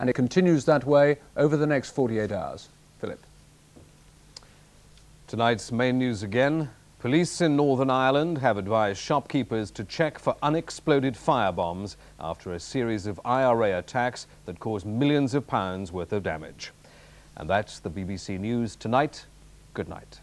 and it continues that way over the next 48 hours. Philip. Tonight's main news again. Police in Northern Ireland have advised shopkeepers to check for unexploded firebombs after a series of IRA attacks that caused millions of pounds worth of damage. And that's the BBC News tonight. Good night.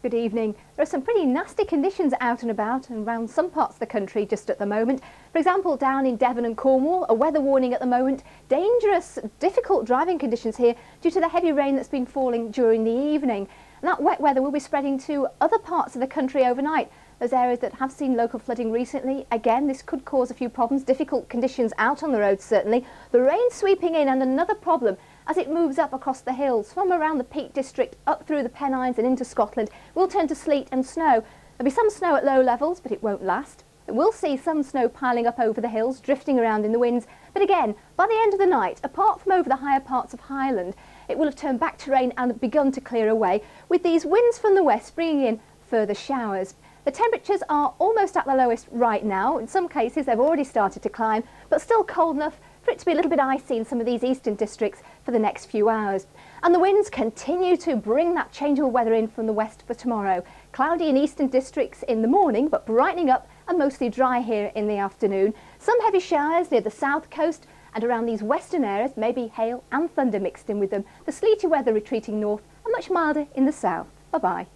Good evening. There are some pretty nasty conditions out and about and around some parts of the country just at the moment. For example, down in Devon and Cornwall, a weather warning at the moment. Dangerous, difficult driving conditions here due to the heavy rain that's been falling during the evening. And that wet weather will be spreading to other parts of the country overnight. Those areas that have seen local flooding recently, again, this could cause a few problems. Difficult conditions out on the roads, certainly. The rain sweeping in, and another problem as it moves up across the hills from around the Peak District up through the Pennines and into Scotland, will turn to sleet and snow. There'll be some snow at low levels, but it won't last. We'll see some snow piling up over the hills, drifting around in the winds. But again, by the end of the night, apart from over the higher parts of Highland, it will have turned back to rain and begun to clear away, with these winds from the west bringing in further showers. The temperatures are almost at the lowest right now. In some cases, they've already started to climb, but still cold enough for it to be a little bit icy in some of these eastern districts for the next few hours. And the winds continue to bring that changeable weather in from the west for tomorrow. Cloudy in eastern districts in the morning, but brightening up and mostly dry here in the afternoon. Some heavy showers near the south coast and around these western areas, maybe hail and thunder mixed in with them. The sleety weather retreating north and much milder in the south. Bye-bye.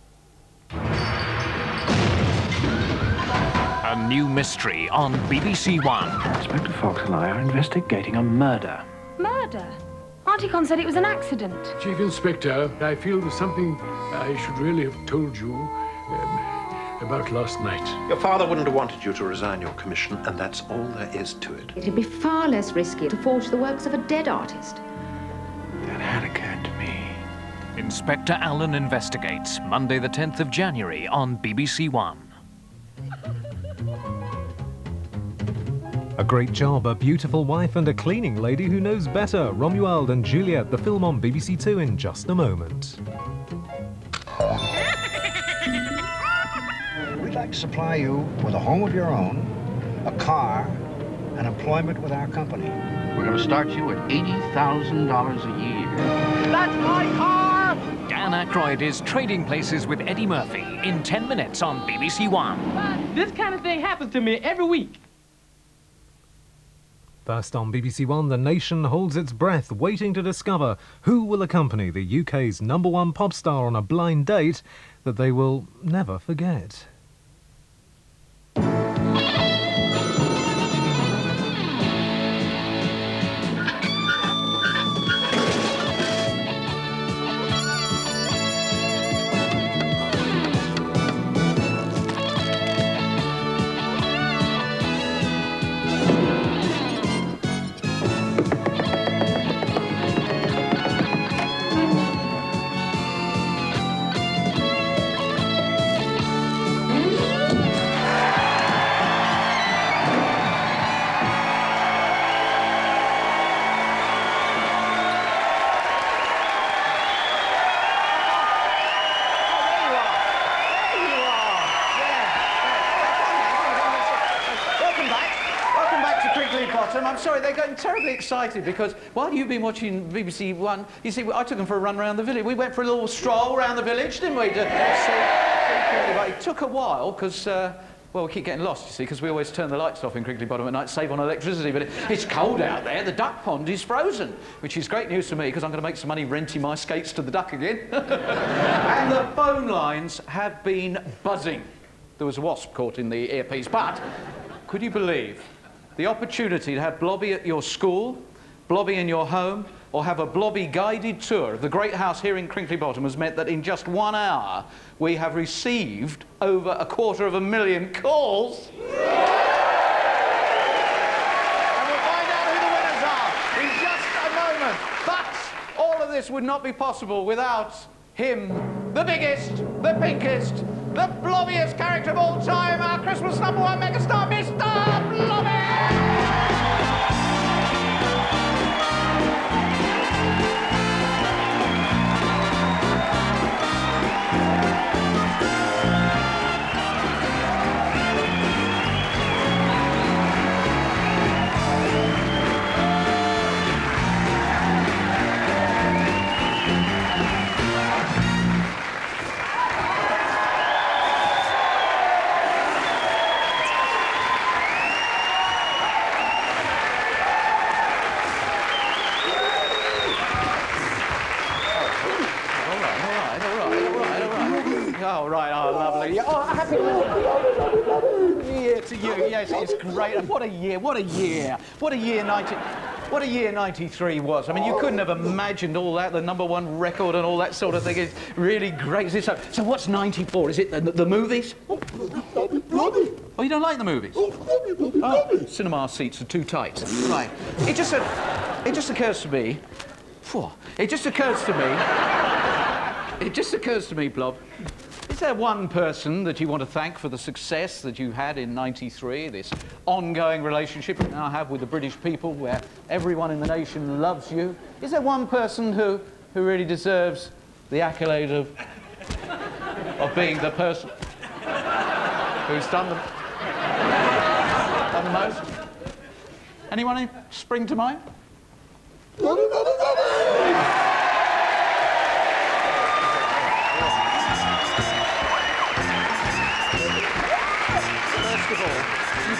A new mystery on BBC1. Inspector Fox and I are investigating a murder. Murder? Auntie Con said it was an accident. Chief Inspector, I feel there's something I should really have told you about last night. Your father wouldn't have wanted you to resign your commission, and that's all there is to it. It'd be far less risky to forge the works of a dead artist. That had occurred to me. Inspector Allen investigates, Monday the 10th of January on BBC1. A great job, a beautiful wife and a cleaning lady who knows better. Romuald and Juliet, the film on BBC 2 in just a moment. We'd like to supply you with a home of your own, a car, and employment with our company. We're going to start you at $80,000 a year. That's my car! Dan Aykroyd is trading places with Eddie Murphy in 10 minutes on BBC1. This kind of thing happens to me every week. First on BBC One, the nation holds its breath, waiting to discover who will accompany the UK's #1 pop star on a blind date that they will never forget. I'm sorry, they're getting terribly excited because while you've been watching BBC One, you see, I took them for a run around the village. We went for a little stroll around the village, didn't we? It took a while because, well, we keep getting lost, you see, because we always turn the lights off in Crinkly Bottom at night, save on electricity, but it's cold out there. The duck pond is frozen, which is great news for me because I'm going to make some money renting my skates to the duck again. And the phone lines have been buzzing. There was a wasp caught in the earpiece, but could you believe the opportunity to have Blobby at your school, Blobby in your home, or have a Blobby guided tour of the great house here in Crinkly Bottom has meant that in just 1 hour we have received over 250,000 calls. And we'll find out who the winners are in just a moment. But all of this would not be possible without him, the biggest, the pinkest, the blobbiest character of all time, our Christmas #1 megastar, Mr. Blobby! Oh, right, oh, lovely. Oh, happy year to you. Yes, it's great. What a year, what a year. What a year 93 was. I mean, you couldn't have imagined all that, the #1 record and all that sort of thing. It's really great. So what's 94? Is it the movies? Oh, you don't like the movies? Oh, cinema seats are too tight. Right. It just occurs to me... It just occurs to me, Blob, is there one person that you want to thank for the success that you had in '93, this ongoing relationship you now have with the British people, where everyone in the nation loves you? Is there one person who really deserves the accolade of being the person who's done the most? Anyone spring to mind?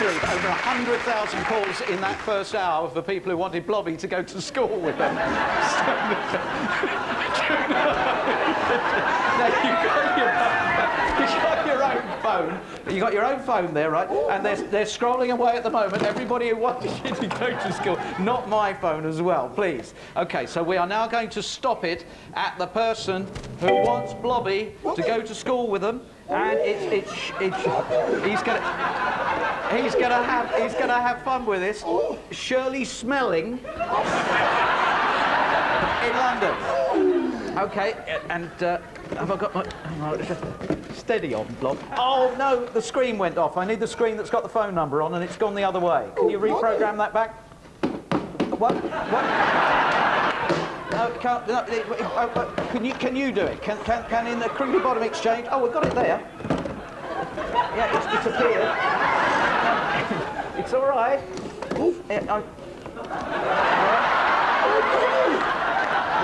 Over 100,000 calls in that first hour for people who wanted Blobby to go to school with them. Now, you got your own phone there, right? And they're scrolling away at the moment. Everybody who wants you to go to school, not my phone as well, please. Okay, so we are now going to stop it at the person who wants Blobby to go to school with them, and he's gonna have fun with this. Shirley Smelling in London. Okay, and have I got my... Steady on, Blob. Oh, no, the screen went off. I need the screen that's got the phone number on, and it's gone the other way. Can you reprogram that back? What? No, can't... No, can you do it? Can in the Crinkley Bottom Exchange... Oh, we've got it there. Yeah, it's appeared. It's all right.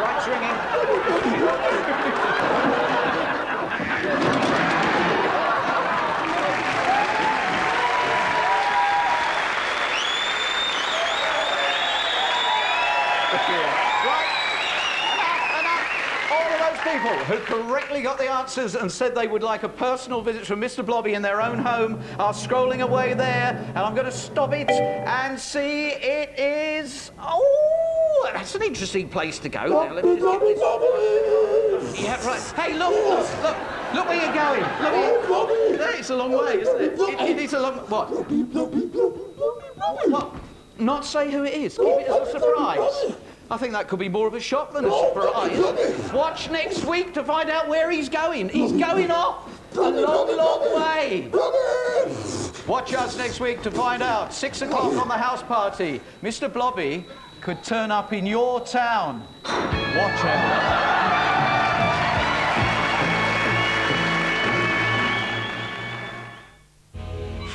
Right's ringing. People who correctly got the answers and said they would like a personal visit from Mr. Blobby in their own home are scrolling away there, and I'm going to stop it and see it is... Oh, that's an interesting place to go. Now, let me just get this... Yeah, right. Hey, look where you're going. Look, it's a long way, isn't it? It is a long... What? What? Not say who it is. Keep it as a surprise. I think that could be more of a shock than a surprise. Watch next week to find out where he's going. He's going off a long, long way. Watch us next week to find out. 6 o'clock on the house party. Mr. Blobby could turn up in your town. Watch it.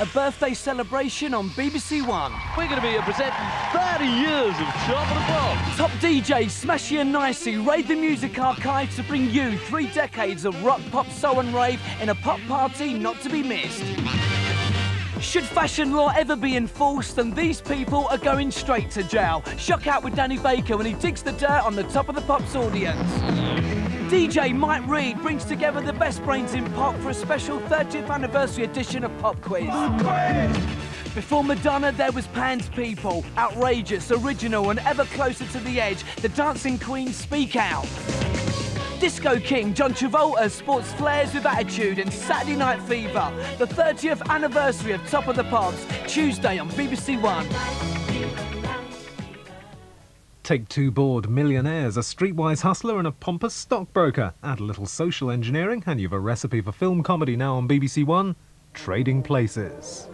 A birthday celebration on BBC1. We're going to be presenting 30 years of Top of the Pops. Top DJs Smashy and Nicey raid the music archive to bring you 3 decades of rock, pop, soul and rave in a pop party not to be missed. Should fashion law ever be enforced, then these people are going straight to jail. Shock out with Danny Baker when he digs the dirt on the Top of the Pops audience. DJ Mike Reed brings together the best brains in pop for a special 30th anniversary edition of Pop Quiz. Before Madonna, there was Pan's People. Outrageous, original and ever closer to the edge, the dancing queens speak out. Disco King John Travolta sports flares with attitude and Saturday Night Fever. The 30th anniversary of Top of the Pops, Tuesday on BBC1. Take 2 bored millionaires, a streetwise hustler and a pompous stockbroker. Add a little social engineering and you've a recipe for film comedy now on BBC1, Trading Places.